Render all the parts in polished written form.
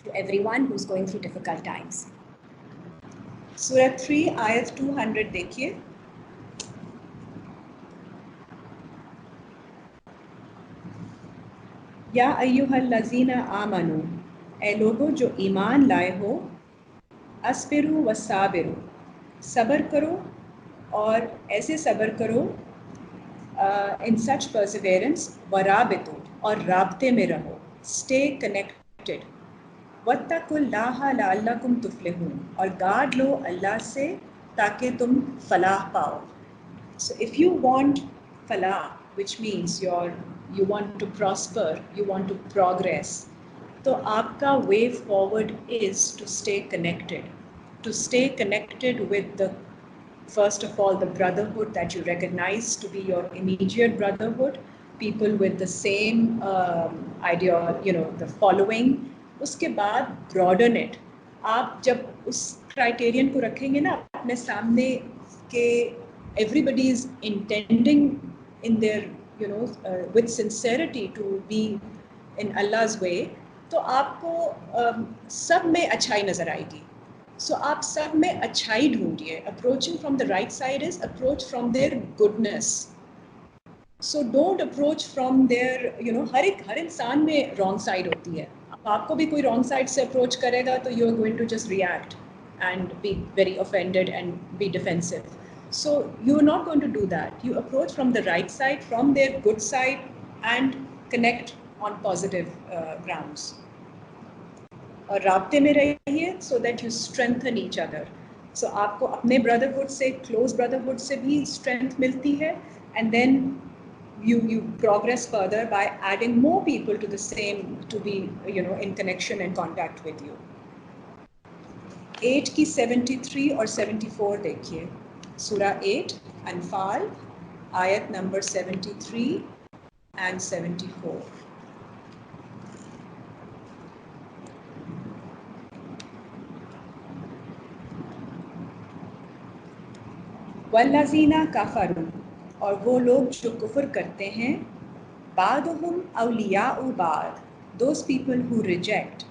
to everyone who's going through difficult times. Surah 3 ayat 200 देखिए. या अय्युहल्लज़ीना आमनू, ए लोगो जो ईमान लाए हो, अस्बिरु वसाबिरु, सब्र करो और ऐसे सब्र करो, इन सच परसिवेरेंस, वराबितु, और राब्ते में रहो, स्टे कनेक्टेड, वत्तकुल्लाह लअल्लकुम तुफ्लिहून, और गार्ड लो अल्लाह से ताकि तुम फलाह पाओ. So if you want falah, which means you want to prosper, you want to progress, तो आपका way forward is to stay connected with the, first of all, the brotherhood that you recognize to be your immediate brotherhood, people with the same idea, the following. उसके बाद broaden it. आप जब उस criterion को रखेंगे ना अपने सामने के everybody is intending in their, with sincerity to be in Allah's way, तो आपको सब में अच्छाई नजर आएगी. So आप सब में अच्छाई ढूंढिए. Approaching from the right side is approach from their goodness. So don't approach from their, हर इंसान में wrong side होती है. आपको भी कोई wrong side से approach करेगा तो you are going to just react and be very offended and be defensive. So you are not going to do that. You approach from the right side, from their good side, and connect on positive grounds. और राब्ते में रहिए so that you strengthen each other. So आपको अपने brotherhood से, close brotherhood से भी strength मिलती है, and then you progress further by adding more people to the same, to be, in connection and contact with you. 8 की 73 और 74 देखिए. Surah 8, Anfal, ayat number 73 and 74. वल्लज़ीना कफ़रू, और वो लोग जो कुफ्र करते हैं, बादुहुम औलियाउ बाद, those people who reject,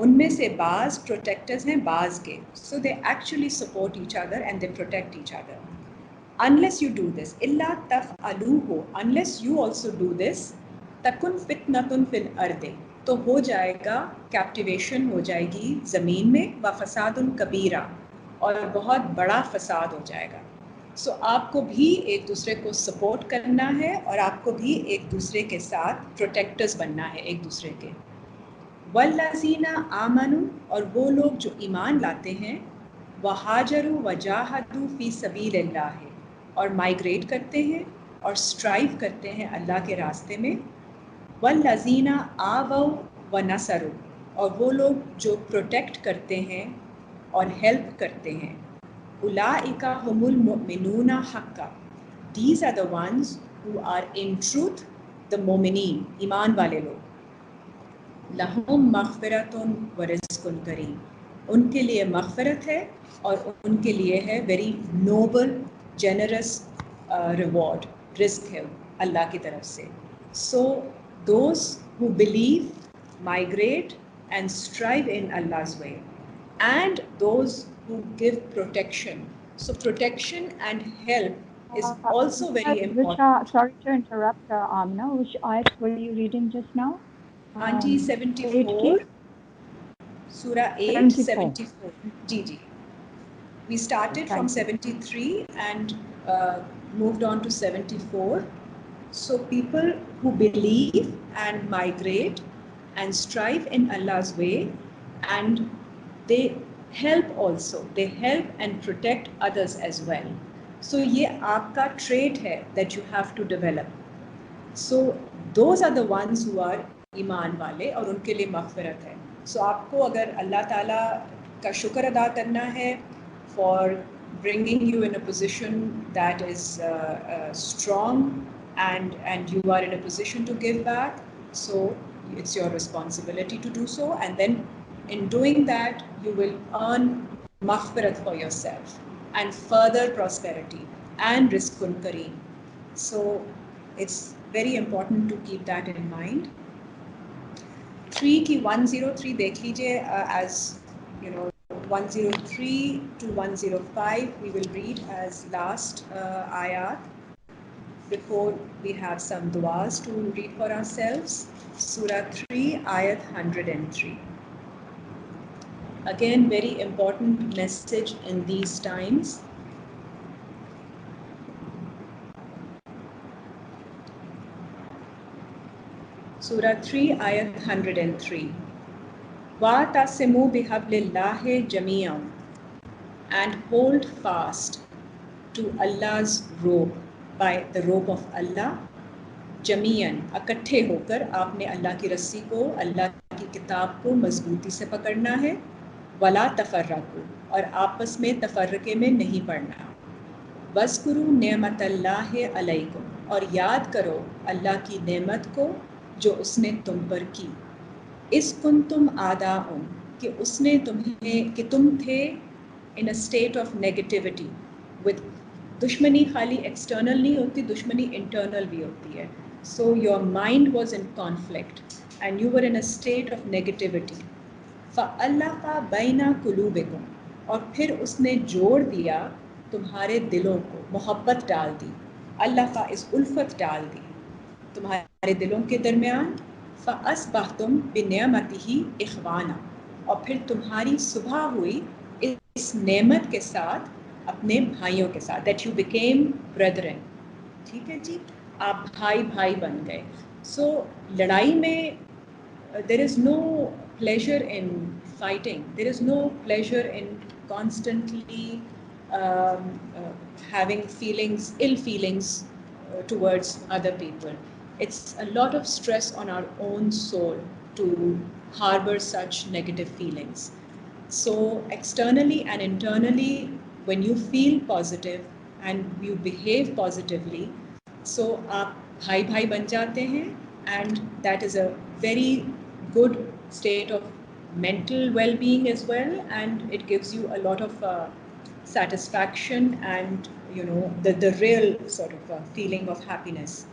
उनमें से बाज़ protectors हैं बाज़ के. So they actually support each other and they protect each other. Unless you do this, illa taf'aluhu, unless you also do this, takun fitnatun fil ardi, तो हो जाएगा कैप्टिवेशन, हो जाएगी ज़मीन में, व फसादुन कबीरा, और बहुत बड़ा फसाद हो जाएगा. So आपको भी एक दूसरे को सपोर्ट करना है और आपको भी एक दूसरे के साथ प्रोटेक्टर्स बनना है एक दूसरे के. वल्लज़ीना आमनु, और वो लोग जो ईमान लाते हैं, वहाजरू वजाहदू फी सबीलिल्लाह, और माइग्रेट करते हैं और स्ट्राइव करते हैं अल्लाह के रास्ते में. वल्लज़ीना आवौ व नसरू, और वो लोग जो प्रोटेक्ट करते हैं और हेल्प करते हैं. उलाइका हुमुल मुमिनूना हक्का, these are the ones who are in truth the मोमिनीन, ईमान वाले लोग. लहुम मग़फ़िरतुन व रिज़्क़ुन करीम, उनके लिए मग़फ़िरत है और उनके लिए है very noble generous reward, risk है अल्लाह की तरफ से. So those who believe, migrate and strive in Allah's way, and those who give protection. So protection and help is also very important. Sorry to interrupt, Amna. Which ayat were you reading just now? Auntie 74, Surah 8, 74. Ji. We started from 73 and moved on to 74. So people who believe and migrate and strive in Allah's way, and they help also. They help and protect others as well. So ये आपका trait है that you have to develop. So those are the ones who are ईमान वाले और उनके लिए मग़फ़िरत है. So आपको अगर अल्लाह ताला का शुक्र अदा करना है for bringing you in a position that is strong, and you are in a position to give back, so it's your responsibility to do so, and then in doing that you will earn maghfirat for yourself and further prosperity and rizqun kareem. So it's very important to keep that in mind. 3 की 103 देख लीजिए as you know 103 to 105 we will read as last ayat before we have some duas to read for ourselves. Surah 3 ayat 103. Again, very important message in these times. Surah 3 ayat 103. وَاعْتَصِمُوا بِحَبْلِ اللَّهِ جَمِيعًا and hold fast to Allah's rope, by the rope of Allah, जमीयन इकट्ठे होकर आपने अल्लाह की रस्सी को, अल्लाह की किताब को मजबूती से पकड़ना है। वला तफर्रकू, और आपस में तफर्रके में नहीं पड़ना। वज़कुरू नेमतल्लाहि अलैकुम, और याद करो अल्लाह की नेमत को जो उसने तुम पर की। इस कुंतुम आदाउन, कि उसने तुम्हें, कि तुम थे in a state of negativity with, दुश्मनी खाली एक्सटर्नल नहीं होती, दुश्मनी इंटरनल भी होती है। So your mind was in conflict and you were in a state of negativity. فَأَلَّفَ بَيْنَ قُلُوبِكُمْ, और फिर उसने जोड़ दिया तुम्हारे दिलों को, मोहब्बत डाल दी। अल्लाफ़ा इस उल्फत डाल दी तुम्हारे दिलों के दरमियान। फ़अस्बहतुम बिनिअमतिही इख़वाना, और फिर तुम्हारी सुबह हुई इस नेमत के साथ, अपने भाइयों के साथ, that you became brethren। ठीक है जी, आप भाई भाई बन गए। सो लड़ाई में there is no pleasure in fighting, there is no pleasure in constantly having feelings, ill feelings towards other people. It's a lot of stress on our own soul to harbor such negative feelings. So externally and internally, when you feel positive and you behave positively, so आप भाई भाई बन जाते हैं, and that is a very good state of mental well-being as well, and it gives you a lot of satisfaction and the real sort of feeling of happiness.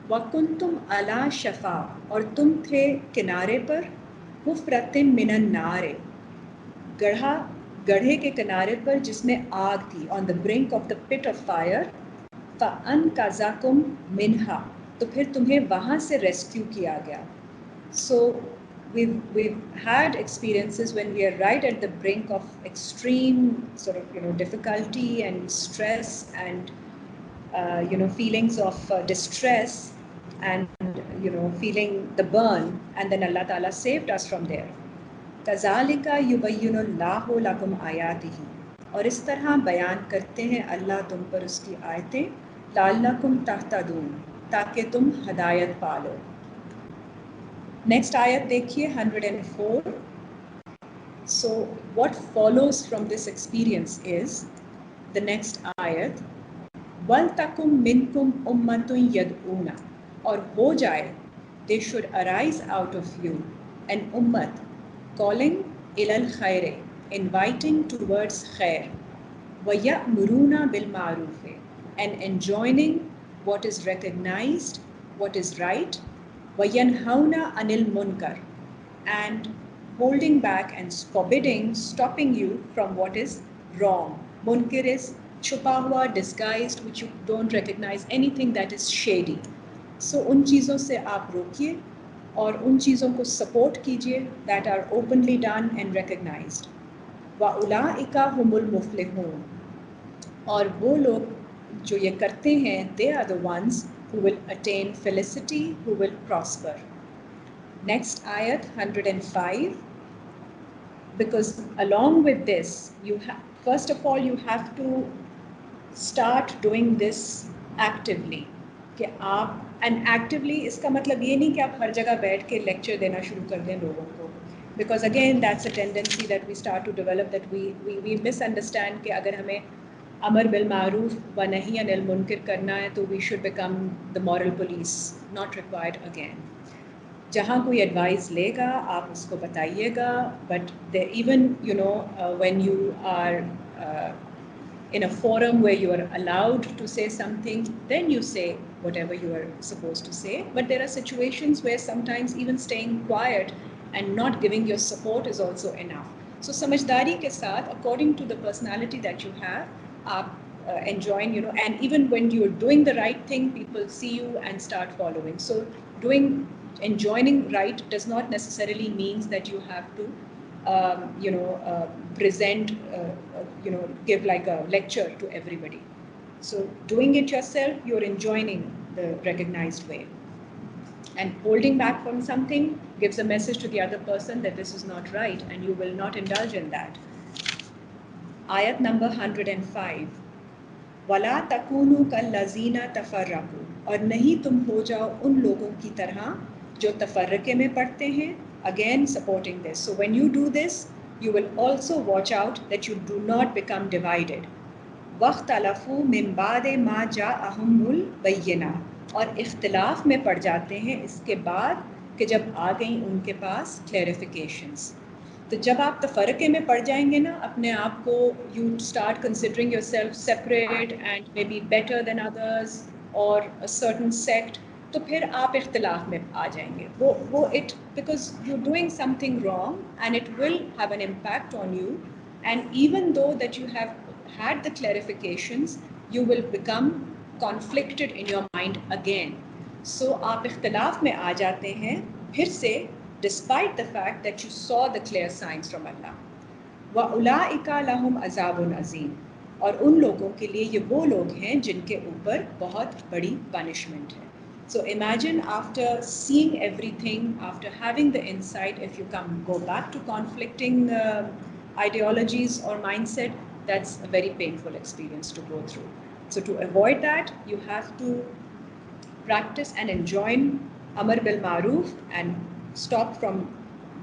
वकुंतुम अला शफा, और तुम थे किनारे पर, हुफ्रतिम मिनन नारे, गढ़े के किनारे पर जिसमें आग थी, on the brink of the pit of fire। फ़अनक़ज़कुम मिन्हा, तो फिर तुम्हें वहाँ से रेस्क्यू किया गया। So we've had experiences when we are right at the brink of extreme sort of difficulty and stress and feelings of distress and feeling the burn, and then Allah Ta'ala saved us from there. कज़ालिका युबय्यिनुल्लाहु लकुम आयातिही, और इस तरह बयान करते हैं अल्लाह तुम पर उसकी आयतें, लअल्लकुम तहतदून, ताकि तुम हदायत पालो। नेक्स्ट आयत देखिए 104। So what follows from this experience is the next ayat, वलतकुम मिनकुम उम्मतुन यदऊना, और हो जाए, they should arise out of you an ummat calling ilal khair, inviting towards khair, वयअमुरूना बिल मारूफ, and enjoining what is recognized, what is right, वयनहौना अनिल मुनकर, and holding back and forbidding, stopping you from what is wrong. Munkar is छुपा हुआ, disguised, which you don't recognize, anything that is shady. So उन चीज़ों से आप रोकिए और उन चीज़ों को support कीजिए that are openly done and recognized. वउलाइका हुमुल मुफ्लिहून, और वो लोग जो ये करते हैं, they are the ones who will attain felicity, who will prosper. Next ayat 105. Because along with this, first of all you have to start doing this actively, कि आप, and actively इसका मतलब ये नहीं कि आप हर जगह बैठ के लेक्चर देना शुरू कर दें लोगों को, because again that's a tendency that we start to develop, that we misunderstand कि अगर हमें अमर बिल मारूफ व नही अनिल मुनकर करना है तो we should become the moral police. Not required again. जहाँ कोई एडवाइस लेगा आप उसको बताइएगा, but even when you are in a forum where you are allowed to say something, then you say whatever you are supposed to say. But there are situations where sometimes even staying quiet and not giving your support is also enough. So समझदारी के साथ, according to the personality that you have, आप enjoying, you know, and even when you're doing the right thing, people see you and start following. So enjoining right does not necessarily means that you have to present, give like a lecture to everybody. So doing it yourself, you're enjoining the recognized way. And holding back from something gives a message to the other person that this is not right and you will not indulge in that. Ayat number 105. वला तकूनु कल्लज़ीना तफ़र्रक़ू, और नहीं तुम हो जाओ उन लोगों की तरह जो तफ़र्रक़े में पड़ते हैं. Again supporting this. So when you do this, you will also watch out that you do not become divided. वख्तलफ़ू मिन बादे मा जाअहुमुल बय्यिना, और इख्तिलाफ में पड़ जाते हैं इसके बाद कि जब आ गई उनके पास क्लैरिफिकेशंस. तो जब आप तफरके में पड़ जाएंगे ना अपने आप को, you start considering yourself separate and may be better than others और अ सर्टेन सेक्ट, तो फिर आप इख्तिलाफ में आ जाएंगे. वो it, because you doing something wrong and it will have an impact on you, and even though that you have had the clarifications, you will become conflicted in your mind again. So आप इख्तिलाफ में आ जाते हैं फिर से, despite the fact that you saw the clear signs from Allah. वउलाइका लहुम अज़ाबुन अज़ीम, और उन लोगों के लिए ये वो लोग हैं जिनके ऊपर बहुत बड़ी punishment है. So imagine after seeing everything, after having the insight, if you go back to conflicting ideologies or mindset, that's a very painful experience to go through. So to avoid that, you have to practice and enjoin Amar bil Maruf and stop from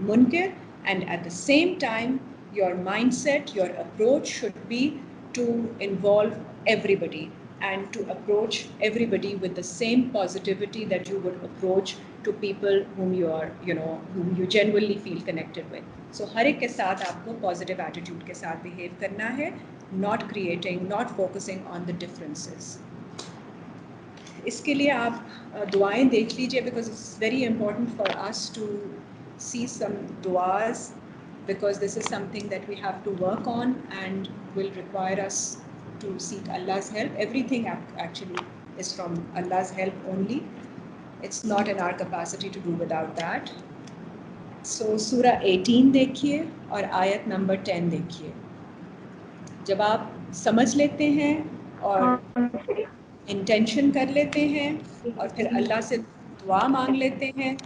Munkar, and at the same time, your mindset, your approach should be to involve everybody and to approach everybody with the same positivity that you would approach to people whom you genuinely feel connected with. So हर एक के साथ आपको positive attitude के साथ behave करना है, not focusing on the differences. इसके लिए आप दुआएं देख लीजिए, because it's very important for us to see some duas, because this is something that we have to work on and will require us to seek Allah's help. Everything actually is from Allah's help only. It's not in our capacity to do without that. So Surah 18 देखिए और आयत number 10 देखिए. जब आप समझ लेते हैं और इंटेंशन कर लेते हैं और फिर अल्लाह से दुआ मांग लेते हैं.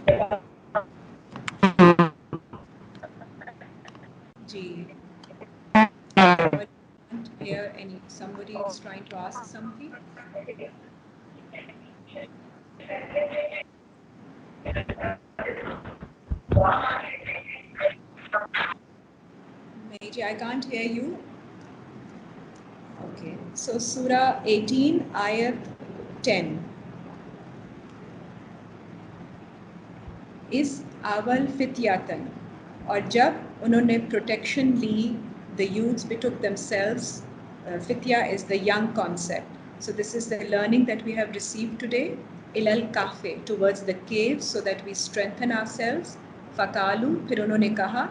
जी, here somebody is trying to ask something. Meiji, I can't hear you. Okay, so Surah 18, Ayat 10. इस आवल फित्यातन, और जब उन्होंने प्रोटेक्शन ली, the youths betook themselves. Fitya is the young concept. So this is the learning that we have received today. Ilal kahfe, towards the cave, so that we strengthen ourselves. Fakalu, फिर उन्होंने कहा,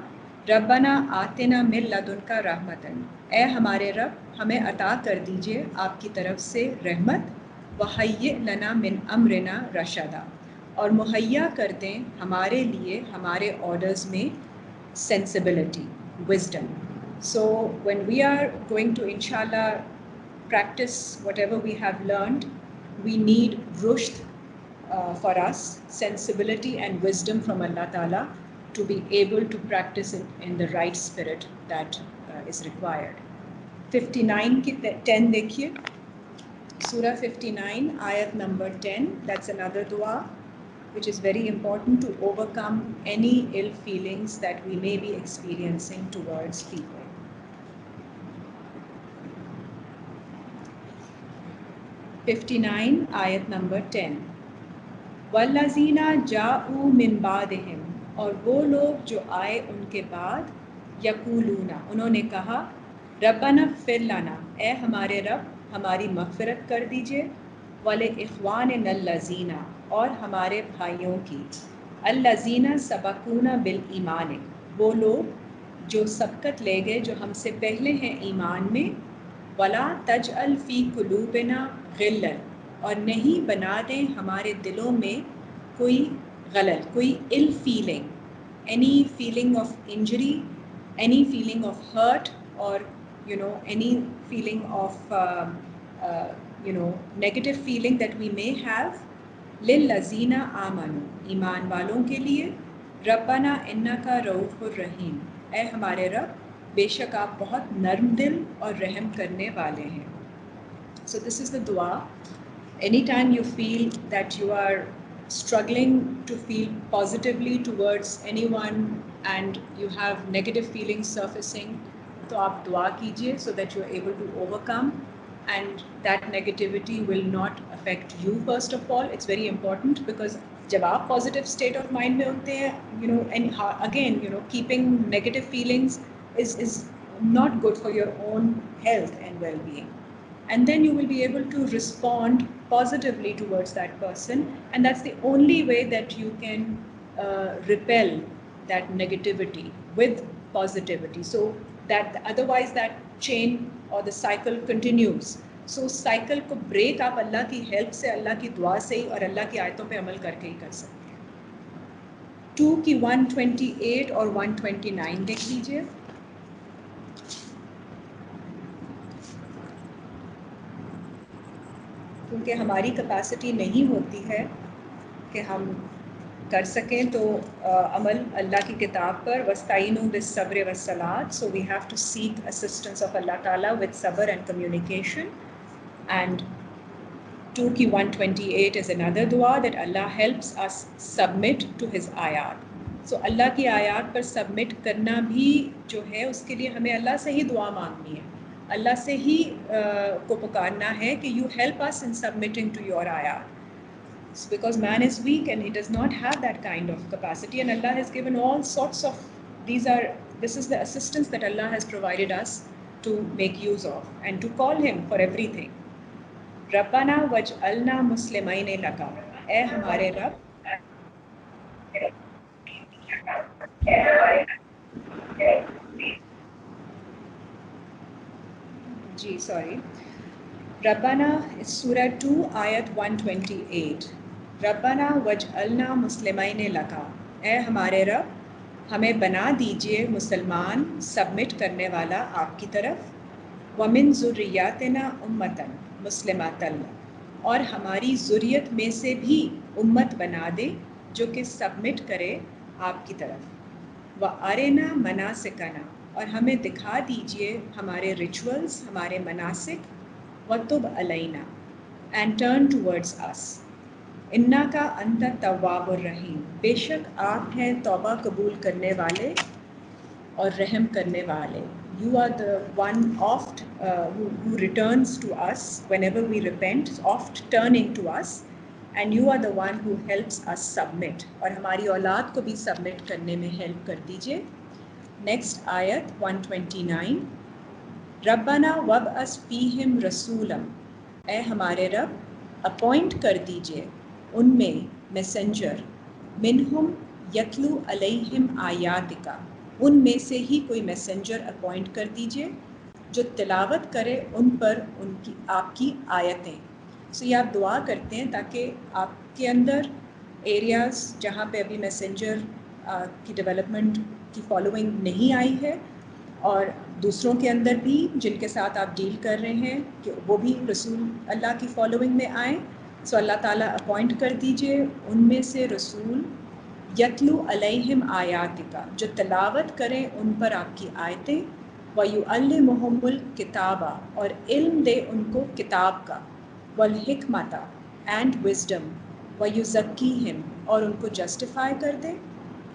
रब्बना आतिना मिन लदुनका रहमतन, ए हमारे रब हमें अता कर दीजिए आपकी तरफ से रहमत. वहय्य लना मिन अमरिना रशदा, और मुहैया कर दें हमारे लिए हमारे ऑर्डर्स में sensibility, wisdom. So when we are going to inshallah practice whatever we have learned, we need rushd for us, sensibility and wisdom from Allah Ta'ala to be able to practice it in the right spirit that is required. 59 की 10 देखिए. Surah 59, ayat number 10. That's another dua which is very important to overcome any ill feelings that we may be experiencing towards people. ayat number 10. वल्लज़ीना जाऊ मिन बादिहिम, और वो लोग जो आए उनके बाद, यकूलूना, उन्होंने कहा, रब्बना फ़िर लना, ए हमारे रब हमारी मग़फ़िरत कर दीजिए, वाले इख्वान नल्लज़ीना, और हमारे भाइयों की, अल्लज़ीना सबकूना बिल ईमान, वो लोग जो सबकत ले गए जो हमसे पहले हैं ईमान में, वला तजअल फ़ी कुलूबिना गिल्लन, और नहीं बना दें हमारे दिलों में कोई गलल, कोई इल feeling, any feeling of injury, any feeling of hurt, or any feeling of negative feeling that we may have. लिल्लज़ीना आमनु, ईमान वालों के लिए, रब्बना इन्नका रऊफ़ुर रहीम, ए हमारे रब बेशक आप बहुत नर्म दिल और रहम करने वाले हैं. So this is the dua. Anytime you feel that you are struggling to feel positively towards anyone and you have negative feelings surfacing, तो आप दुआ कीजिए so that you are able to overcome and that negativity will not affect you. First of all, it's very important because जब आप positive state of mind में होते हैं, and again, keeping negative feelings is not good for your own health and well-being. And then you will be able to respond positively towards that person, and that's the only way that you can repel that negativity with positivity, so that otherwise that chain or the cycle continues. So cycle को break आप अल्लाह की help से, अल्लाह की दुआ से ही और अल्लाह की आयतों पे अमल करके ही कर सकते हैं. 2 की 128 और 129 देख लीजिए. क्योंकि हमारी कैपेसिटी नहीं होती है कि हम कर सकें तो अमल अल्लाह की किताब पर, वस्ताइनु बिस्सब्र वस्सलात, so we have to seek assistance of अल्लाह ताला विद सब्र एंड कम्युनिकेशन. एंड 2 की 128 is another dua that Allah helps us submit to his आयात. So अल्लाह की आयात पर सबमिट करना भी जो है उसके लिए हमें अल्लाह से ही दुआ मांगनी है, अल्लाह से ही को पुकारना है कि you help us in submitting to your आयात. So because man is weak and he does not have that kind of capacity, and Allah has given all sorts of this is the assistance that Allah has provided us to make use of and to call him for everything. रब्बना वजअलना मुस्लिमैन लका, ए हमारे रब जी sorry रब्बना सूरह 2 आयत 128. रब्बना वजअलना मुस्लिमैन लका, ए हमारे रब हमें बना दीजिए मुसलमान सबमिट करने वाला आपकी तरफ. वमिन ज़ुर्रियातिना उम्मतन मुस्लिमातन, और हमारी ज़ुर्रियत में से भी उम्मत बना दे जो कि सबमिट करे आपकी तरफ. व अरेना मनासिकना, और हमें दिखा दीजिए हमारे रिचुअल्स, हमारे मनासिक. वतुब अलैना, एंड टर्न टूवर्ड्स अस. इन्ना का अंत तव्वाबुर रहीम, बेशक आप हैं तौबा कबूल करने वाले और रहम करने वाले. You are the one oft who returns to us whenever we repent, oft turning to us, and you are the one who helps us submit. और हमारी औलाद को भी submit करने में help कर दीजिए. Next आयत 129. रब्बना वबअस फीहिम रसूलम, ए हमारे रब अपॉइंट कर दीजिए उनमें मैसेंजर. मिनहुम यतलू अलैहिम आयातिका, उनमें से ही कोई मैसेंजर अपॉइंट कर दीजिए जो तिलावत करे उन पर उनकी आपकी आयतें. सो ये आप दुआ करते हैं ताकि आपके अंदर एरियाज़ जहाँ पे अभी मैसेंजर की डेवलपमेंट की फॉलोइंग नहीं आई है, और दूसरों के अंदर भी जिनके साथ आप डील कर रहे हैं कि वो भी रसूल अल्लाह की फॉलोइंग में आएँ. सो अल्लाह ताला अपॉइंट कर दीजिए उनमें से रसूल यतलू अलैहिम आयातिका, जो तिलावत करें उन पर आपकी आयतें. वयुअल्लिमुहुमुल किताबा, और इल्म दे उनको किताब का. वल हिकमता, एंड विजडम. वयुज़क्कीहिम, और उनको जस्टिफाई कर दे.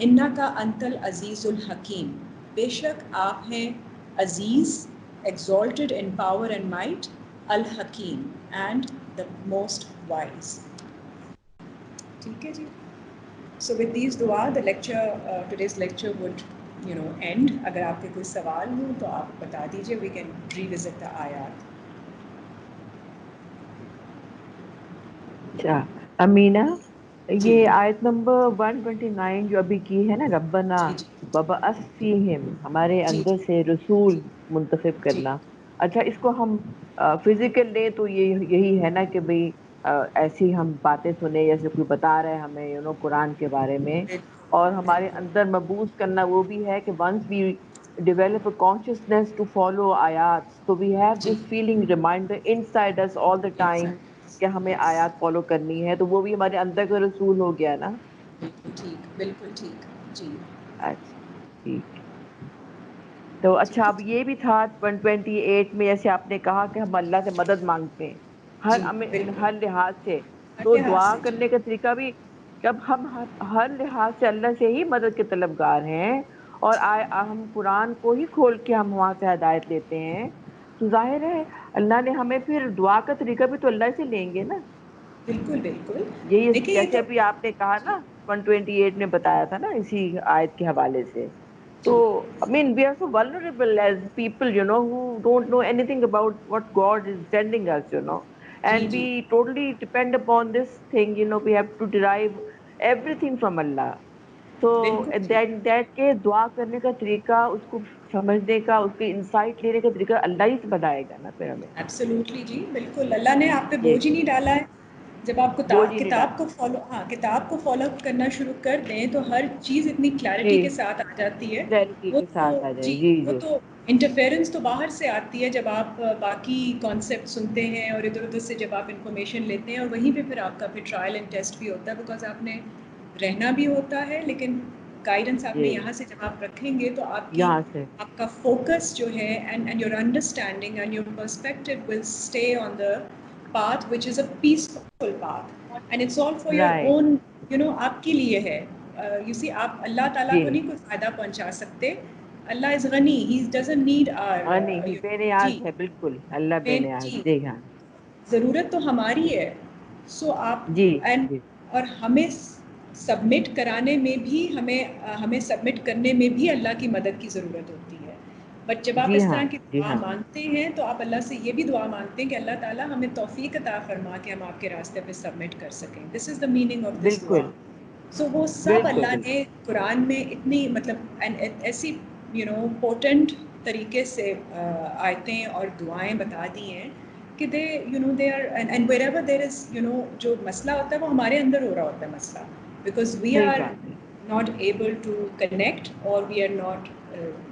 इन्ना का अंतल अजीज़ुल हकीम, बेशक आप हैं अजीज़, exalted in power and might, al-Hakim, and the most wise. ठीक है जी. So with these dua, the lecture, today's lecture would, end. अगर आपके कोई सवाल हो तो आप बता दीजिए. We can revisit the ayat. अच्छा अमीना, जी ये आयत नंबर 129 जो अभी की है ना, रब्बना जी जी वबअस फीहिम, हमारे जी अंदर से रसूल मुंतखब जी करना। अच्छा, इसको हम फिजिकल ले तो ये यही है ना कि भाई ऐसी हम बातें सुने जैसे कोई बता रहा है हमें कुरान के बारे में, और बिल्कुल हमारे बिल्कुल अंदर मबूस करना वो भी है कि once we develop a consciousness to follow ayats, so we have जी this feeling reminder inside us all the time कि हमें यस आयत फॉलो करनी है, तो वो भी हमारे अंदर का रसूल हो गया ना। बिल्कुल ठीक जी अच्छा, ठीक। तो जी अच्छा, अब ये भी था 128 में, जैसे आपने कहा कि हम अल्लाह से मदद मांगते हैं जी बिल्कुल हर लिहाज से, हर तो लिहाज दुआ से जी करने का तरीका भी, जब हम हर लिहाज से अल्लाह से ही मदद के तलबगार हैं, और हम कुरान को ही खोल के हम वहां से हिदायत लेते हैं, तो जाहिर है अल्लाह ने हमें फिर दुआ का तरीका भी तो अल्लाह से लेंगे ना। बिल्कुल बिल्कुल यही देखिए ये जैसे तो अभी आपने कहा जी ना, 128 में बताया था ना इसी आयत के हवाले से। तो जी I mean, we are so vulnerable as people, who don't know anything about what God is sending us, ji and ji we totally depend upon this thing, we have to derive everything from Allah. So बिल्कुल जी that के दुआ करने का तरीका, उसको समझने का, उसके इंसाइट लेने का तरीका अल्लाह ही से बताएगा ना फिर हमें। एब्सोल्युटली जी बिल्कुल अल्लाह ने आप पे जी, बोझ ही नहीं डाला है जब आप बोझ ही नहीं किताब डाला। को फॉलो किताब को फॉलो करना शुरू कर दें तो हर चीज़ इतनी जी, क्लैरिटी के साथ आ जाती है क्लैरिटी वो के तो साथ आ जाए। जी जी, वो जी, तो इंटरफेरेंस तो बाहर से आती है जब आप बाकी कॉन्सेप्ट सुनते हैं और इधर उधर से जब आप इंफॉर्मेशन लेते हैं और वहीं पे फिर आपका फिर ट्रायल एंड टेस्ट भी होता है बिकॉज आपने रहना भी होता है लेकिन गाइडेंस आपने जी, यहाँ से जब आप रखेंगे तो आपकी यहाँ से। आपका फोकस जो है and your understanding and your perspective will stay on the path which is a peaceful path and it's all for your right. own आपके लिए है you see आप अल्लाह ताला जी, को नहीं कोई फ़ायदा पहुंचा सकते अल्लाह इज़ गनी ही doesn't need our नहीं, जी बेनियाज है, बिल्कुल अल्लाह बेनियाज। जी जी हाँ। ज़रूरत तो हमारी है सो आप जी, एंड जी, और हमें सबमिट कराने में भी हमें सबमिट करने में भी अल्लाह की मदद की ज़रूरत होती है बट जब आप जी इस हाँ, तरह की जी दुआ हाँ, मांगते हैं तो आप अल्लाह से ये भी दुआ मांगते हैं कि अल्लाह ताला हमें तौफीक अता फरमा के हम आपके रास्ते पे सबमिट कर सकें this is the meaning of this दुआ बिल्कुल, सो वो सब बिल्कुल, अल्लाह ने बिल्कुल। कुरान में इतनी मतलब ऐसी पोटेंट तरीके से आयतें और दुआएं बता दी हैं कि they they are and wherever there is जो मसला होता है वो हमारे अंदर हो रहा होता है मसला बिकॉज वी सही आर बात है। not able to connect or we are not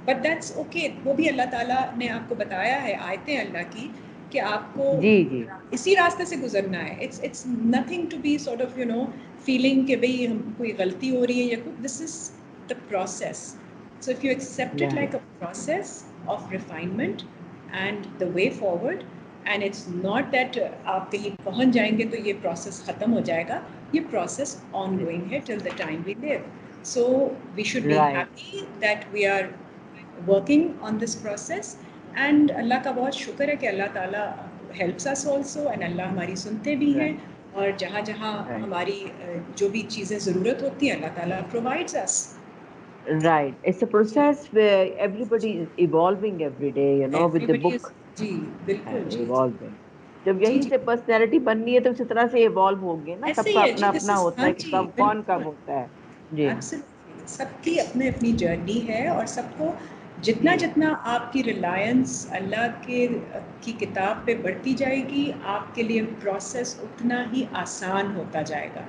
but that's okay वो भी अल्लाह ताला ने आपको बताया है आयतें अल्लाह की कि आपको जी, जी, इसी रास्ते से गुजरना है it's nothing to be sort of feeling कि भाई हम कोई गलती हो रही है या कुछ this is the process so if you accept it like right, uh process of refinement and the way forward and it's not that आप कहीं पहुंच जाएंगे तो ये प्रोसेस ख़त्म हो जाएगा ये प्रोसेस ongoing है till the time we live so we should be right, happy that we are working on this process and अल्लाह का बहुत शुक्र है कि अल्लाह ताला helps us also and अल्लाह हमारी सुनते भी हैं राइट, और जहाँ जहाँ राइट, हमारी जो भी चीज़ें ज़रूरत होती हैं अल्लाह ताला provides us right. It's a जी process where everybody is evolving every day, with the everybody is book जी बिल्कुल एंड जी इवॉल्विंग। जब जी यहीं जी से पर्सनैलिटी बननी है तो उसी तरह से इवॉल्व होंगे ना, ऐसे ही सबका है जी अपना दिस अपना इज होता हाँ है कि जी कब कौन कब बिल्कुल होता है। जी, एब्सोल्युटली सबकी अपनी अपनी जर्नी है और सबको जितना जी, जितना आपकी रिलायंस अल्लाह के की किताब पे बढ़ती जाएगी आपके लिए प्रोसेस उतना ही आसान होता जाएगा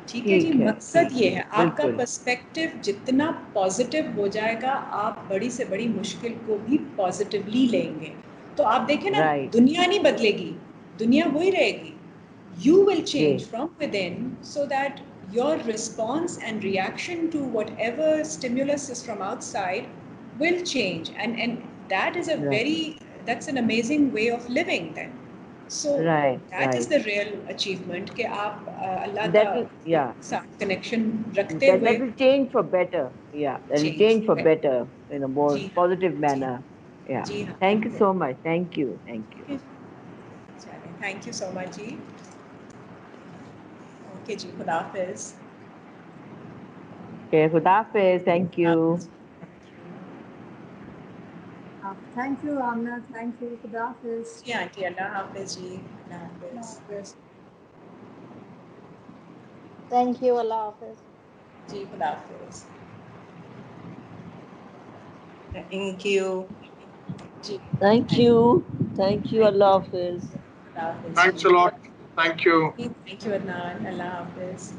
ठीक है जी मकसद ठीक ये है, है आपका बिल्कुल। पर्सपेक्टिव जितना पॉजिटिव हो जाएगा आप बड़ी से बड़ी मुश्किल को भी पॉजिटिवली लेंगे तो आप देखें ना राइट, दुनिया नहीं बदलेगी दुनिया वही रहेगी you will जी, change from within so that your response and reaction to whatever stimulus is from outside will change and that is a right, very that's an amazing way of living then so right, that is right. the real achievement कि आप अल्लाह का that will, या साथ connection रखते that हुए that will change for better. Yeah, that will change change for better in a more जी हाँ positive जी manner. Yeah. जी हाँ Thank you बिल्कुल so much. Thank you. Thank you. चलिए थैंक यू सो मच जी okay जी खुदा हाफिज Okay, Khuda Hafiz. Thank you. Thank you, Amna. Thank you. Khuda Hafiz. जी aunty अल्लाह हाफिज जी अल्लाह हाफिज Khuda Hafiz. Thank you. Allah Hafiz. जी खुदा हाफिज। Thank you. Ji Thank you. Thank you. Allah Hafiz. खुदा हाफिज। Thanks a lot. Thank you. Thank you Adnan, Allah Hafiz।